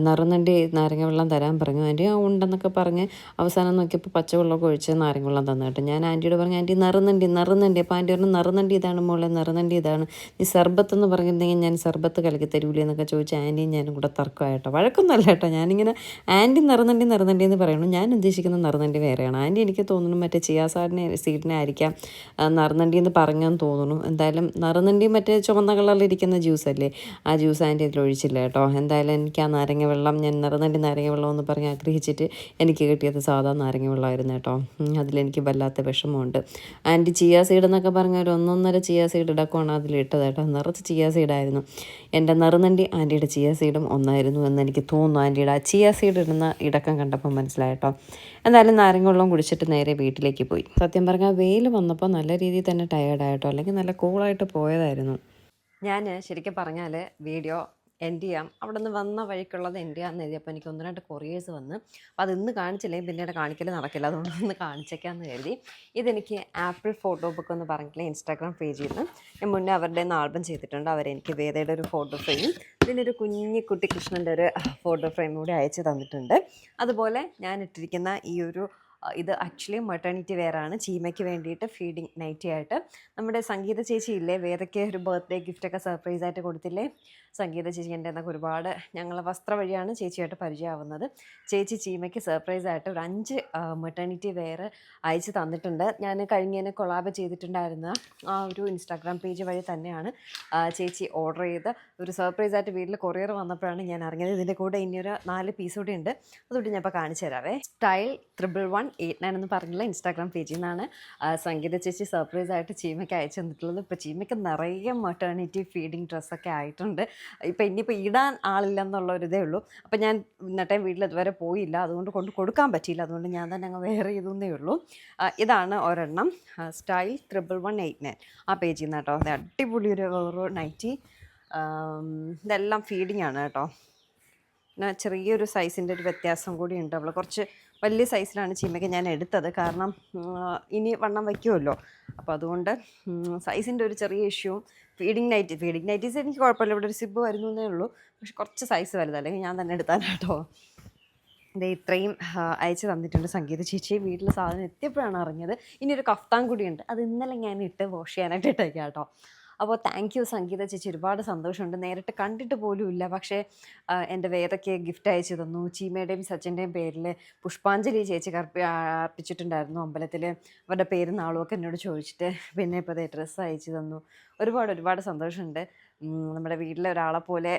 നറുനണ്ടി നാരങ്ങ വെള്ളം തരാൻ പറഞ്ഞു. ആൻറ്റി ഉണ്ടെന്നൊക്കെ പറഞ്ഞ് അവസാനം നോക്കിയപ്പോൾ പച്ചവെള്ളമൊക്കെ ഒഴിച്ച് നാരങ്ങ വെള്ളം തന്നു കേട്ടോ. ഞാൻ ആൻറ്റിയോട് പറഞ്ഞു, ആൻറ്റി നറുനണ്ടി. അപ്പോൾ ആൻറ്റി പറഞ്ഞു നറുനണ്ടി ഇതാണ് മോളെ, നറുനണ്ടി ഇതാണ്. നീ സർബത്ത് എന്ന് പറഞ്ഞിട്ടുണ്ടെങ്കിൽ ഞാൻ സർബത്ത് കലക്കി തരൂലേ എന്നൊക്കെ ചോദിച്ച് ആൻറ്റിയും ഞാനും കൂടെ തർക്കമായിട്ടോ. വഴക്കൊന്നുമല്ല കേട്ടോ. ഞാനിങ്ങനെ ആൻറ്റി നറുനണ്ടി എന്ന് പറയണു. ഞാൻ ഉദ്ദേശിക്കുന്ന നറുനണ്ടി വേറെയാണ്. ആൻറ്റി എനിക്ക് തോന്നുന്നു മറ്റേ സീഡിനെ ആയിരിക്കാം നറുനണ്ടി എന്ന് പറഞ്ഞെന്ന് തോന്നുന്നു. എന്തായാലും നറുനണ്ടി മറ്റേ ചുവന്ന കളറിലിരിക്കുന്ന ജ്യൂസല്ലേ, ആ ജ്യൂസ് ആൻറ്റി അതിൽ ഒഴിച്ചില്ല കേട്ടോ. എന്തായാലും എനിക്ക് ആ നാരങ്ങ വെള്ളം, ഞാൻ നറുനണ്ടി നാരങ്ങ വെള്ളം എന്ന് പറഞ്ഞ് ആഗ്രഹിച്ചിട്ട് എനിക്ക് കിട്ടിയത് സാധാ നാരങ്ങ വെള്ളമായിരുന്നു കേട്ടോ. അതിലെനിക്ക് വല്ലാത്ത വിഷമമുണ്ട്. ആൻറ്റി ചിയ സീഡ് എന്നൊക്കെ പറഞ്ഞ ഒരു 1.5 ചിയ സീഡ് ഇടക്കമാണ് അതിലിട്ടത് കേട്ടോ. നിറച്ച് ചിയ സീഡായിരുന്നു. എൻ്റെ നറുനണ്ടി ആൻറ്റിയുടെ ചിയ സീഡും ഒന്നായിരുന്നു എന്ന് എനിക്ക് തോന്നുന്നു. ആൻറ്റിയുടെ ആ ചിയ സീഡ് ഇടുന്ന ഇടക്കം കണ്ടപ്പോൾ മനസ്സിലായിട്ടോ. എന്തായാലും നാരങ്ങ വെള്ളം കുടിച്ചിട്ട് നേരെ വീട്ടിലേക്ക് പോയി. സത്യം പറഞ്ഞാൽ വെയിൽ വന്നപ്പോൾ നല്ല രീതിയിൽ തന്നെ ടയേർഡായിട്ടോ, അല്ലെങ്കിൽ നല്ല കൂളായിട്ട് പോയതായിരുന്നു. ഞാൻ ശരിക്കും പറഞ്ഞാൽ വീഡിയോ എൻഡ് ചെയ്യാം, അവിടെ നിന്ന് വന്ന വഴിക്കുള്ളത് എൻഡ് ചെയ്യാമെന്ന് എഴുതിയപ്പോൾ എനിക്ക് 1-2 കൊറിയേഴ്സ് വന്ന്. അപ്പോൾ അത് ഇന്ന് കാണിച്ചില്ലെങ്കിൽ പിന്നീട് കാണിക്കൽ നടക്കില്ല, അതുകൊണ്ട് ഒന്ന് കാണിച്ചേക്കാമെന്ന് കരുതി. ഇതെനിക്ക് ആപ്പിൾ ഫോട്ടോ ബുക്ക് എന്ന് പറഞ്ഞിട്ടുള്ള ഇൻസ്റ്റാഗ്രാം പേജിൽ നിന്ന് ഞാൻ മുന്നേ അവരുടെ ആൽബം ചെയ്തിട്ടുണ്ട്. അവരെനിക്ക് വേദയുടെ ഒരു ഫോട്ടോ ഫ്രെയിം, ഇതിനൊരു കുഞ്ഞിക്കുട്ടി കൃഷ്ണൻ്റെ ഒരു ഫോട്ടോ ഫ്രെയിം കൂടി അയച്ചു തന്നിട്ടുണ്ട്. അതുപോലെ ഞാൻ ഇട്ടിരിക്കുന്ന ഈ ഒരു ഇത് ആക്ച്വലി മെറ്റേണിറ്റി വെയറാണ്. ചീമയ്ക്ക് വേണ്ടിയിട്ട് ഫീഡിങ് നൈറ്റി ആയിട്ട് നമ്മുടെ സംഗീത ചേച്ചി ഇല്ലേ, വേദയ്ക്ക് ഒരു ബർത്ത്ഡേ ഗിഫ്റ്റൊക്കെ സർപ്രൈസായിട്ട് കൊടുത്തില്ലേ. സംഗീത ചേച്ചി എൻ്റെ എന്നൊക്കെ ഒരുപാട് ഞങ്ങൾ വസ്ത്ര വഴിയാണ് ചേച്ചിയായിട്ട് പരിചയമാവുന്നത്. ചേച്ചി ചീമയ്ക്ക് സർപ്രൈസായിട്ട് ഒരു 5 മെറ്റേണിറ്റി വെയർ അയച്ചു തന്നിട്ടുണ്ട്. ഞാൻ കഴിഞ്ഞതിന് കൊളാബ് ചെയ്തിട്ടുണ്ടായിരുന്ന ആ ഒരു ഇൻസ്റ്റാഗ്രാം പേജ് വഴി തന്നെയാണ് ചേച്ചി ഓർഡർ ചെയ്ത് ഒരു സർപ്രൈസായിട്ട് വീട്ടിൽ കൊറിയർ വന്നപ്പോഴാണ് ഞാൻ അറിഞ്ഞത്. ഇതിൻ്റെ കൂടെ ഇനിയൊരു 4 പീസ് കൂടി ഉണ്ട്, അതുകൊണ്ട് ഞാൻ ഇപ്പോൾ കാണിച്ചു തരാവേ. സ്റ്റൈൽ 11189 എന്ന് പറഞ്ഞുള്ള ഇൻസ്റ്റാഗ്രാം പേജിൽ നിന്നാണ് സംഗീത ചേച്ചി സർപ്രൈസായിട്ട് ചീമയ്ക്ക് അയച്ചു തന്നിട്ടുള്ളത്. ഇപ്പോൾ ചീമയ്ക്ക് നിറയെ മെറ്റേണിറ്റി ഫീഡിങ് ഡ്രസ്സൊക്കെ ആയിട്ടുണ്ട്. ഇപ്പം ഇനിയിപ്പോൾ ഇടാൻ ആളില്ലെന്നുള്ളൊരിതേ ഉള്ളൂ. അപ്പം ഞാൻ ഇന്നത്തെ വീട്ടിൽ ഇതുവരെ പോയില്ല, അതുകൊണ്ട് കൊടുക്കാൻ പറ്റിയില്ല. അതുകൊണ്ട് ഞാൻ തന്നെ അങ്ങ് വെയർ ചെയ്തേ ഉള്ളൂ. ഇതാണ് ഒരെണ്ണം, സ്റ്റൈൽ 11189 ആ പേജിൽ നിന്ന് കേട്ടോ. അത് അടിപൊളി ഒരു നൈറ്റി. ഇതെല്ലാം ഫീഡിങ് ആണ് കേട്ടോ. പിന്നെ ചെറിയൊരു സൈസിൻ്റെ ഒരു വ്യത്യാസം കൂടി ഉണ്ട്. അവൾ കുറച്ച് വലിയ സൈസിലാണ് ചീമയ്ക്ക് ഞാൻ എടുത്തത്, കാരണം ഇനി വണ്ണം വയ്ക്കുമല്ലോ. അപ്പോൾ അതുകൊണ്ട് സൈസിൻ്റെ ഒരു ചെറിയ ഇഷ്യൂ. ഫീഡിങ് നൈറ്റീസ് എനിക്ക് കുഴപ്പമില്ല, ഇവിടെ ഒരു സിബ് വരുന്നേ ഉള്ളൂ. പക്ഷെ കുറച്ച് സൈസ് വലുത്, അല്ലെങ്കിൽ ഞാൻ തന്നെ എടുത്താനാട്ടോ. ഇത് ഇത്രയും അയച്ചു തന്നിട്ടുണ്ട് സംഗീത ചേച്ചി. വീട്ടിൽ സാധനം എത്തിയപ്പോഴാണ് അറിഞ്ഞത്. ഇനി ഒരു കഫ്താൻ കൂടിയുണ്ട്, അത് ഇന്നലെ ഞാൻ ഇട്ട് വാഷ് ചെയ്യാനായിട്ട് ഇട്ടേക്കാം കേട്ടോ. അപ്പോൾ താങ്ക് യു സംഗീത ചേച്ചി, ഒരുപാട് സന്തോഷമുണ്ട്. നേരിട്ട് കണ്ടിട്ട് പോലും ഇല്ല, പക്ഷേ എൻ്റെ വേദയ്ക്ക് ഗിഫ്റ്റ് അയച്ചു തന്നു. ചീമയുടെയും സച്ചിൻ്റെയും പേരിൽ പുഷ്പാഞ്ജലി ചേച്ചി അർപ്പിച്ചിട്ടുണ്ടായിരുന്നു അമ്പലത്തിൽ. അവരുടെ പേരും നാളുമൊക്കെ എന്നോട് ചോദിച്ചിട്ട് പിന്നെ ഇപ്പോൾ അതേ ഡ്രസ്സ് അയച്ചു തന്നു. ഒരുപാട് സന്തോഷമുണ്ട്. നമ്മുടെ വീട്ടിലെ ഒരാളെ പോലെ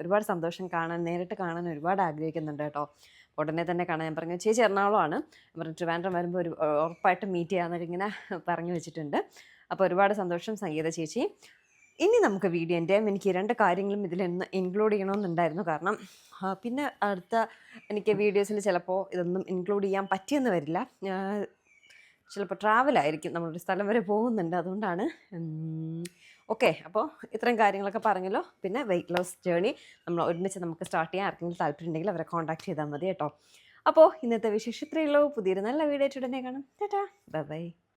ഒരുപാട് സന്തോഷം. നേരിട്ട് കാണാൻ ഒരുപാട് ആഗ്രഹിക്കുന്നുണ്ട് കേട്ടോ. ഉടനെ തന്നെ കാണാൻ ഞാൻ പറഞ്ഞു. ചേച്ചി എറണാകുളമാണ്, ട്രിവാൻഡ്രം വരുമ്പോൾ ഉറപ്പായിട്ട് മീറ്റ് ചെയ്യാമെന്നൊക്കെ ഇങ്ങനെ പറഞ്ഞു വെച്ചിട്ടുണ്ട്. അപ്പോൾ ഒരുപാട് സന്തോഷം സംഗീത ചേച്ചി. ഇനി നമുക്ക് വീഡിയോൻ്റെ എനിക്ക് 2 കാര്യങ്ങളും ഇതിലൊന്ന് ഇൻക്ലൂഡ് ചെയ്യണമെന്നുണ്ടായിരുന്നു. കാരണം പിന്നെ അടുത്ത എനിക്ക് വീഡിയോസിൽ ചിലപ്പോൾ ഇതൊന്നും ഇൻക്ലൂഡ് ചെയ്യാൻ പറ്റിയെന്ന് വരില്ല. ചിലപ്പോൾ ട്രാവലായിരിക്കും, നമ്മളൊരു സ്ഥലം വരെ പോകുന്നുണ്ട്, അതുകൊണ്ടാണ്. ഓക്കെ, അപ്പോൾ ഇത്രയും കാര്യങ്ങളൊക്കെ പറഞ്ഞല്ലോ. പിന്നെ വെയിറ്റ് ലോസ് ജേർണി നമ്മൾ ഒരുമിച്ച് നമുക്ക് സ്റ്റാർട്ട് ചെയ്യാൻ ആർക്കെങ്കിലും താല്പര്യം ഉണ്ടെങ്കിൽ അവരെ കോൺടാക്ട് ചെയ്താൽ മതി കേട്ടോ. അപ്പോൾ ഇന്നത്തെ വിശേഷം ഇത്രയേ ഉള്ളൂ. പുതിയൊരു നല്ല വീഡിയോ ആയിട്ട് ഉടനെ കാണാം. Tata, bye bye.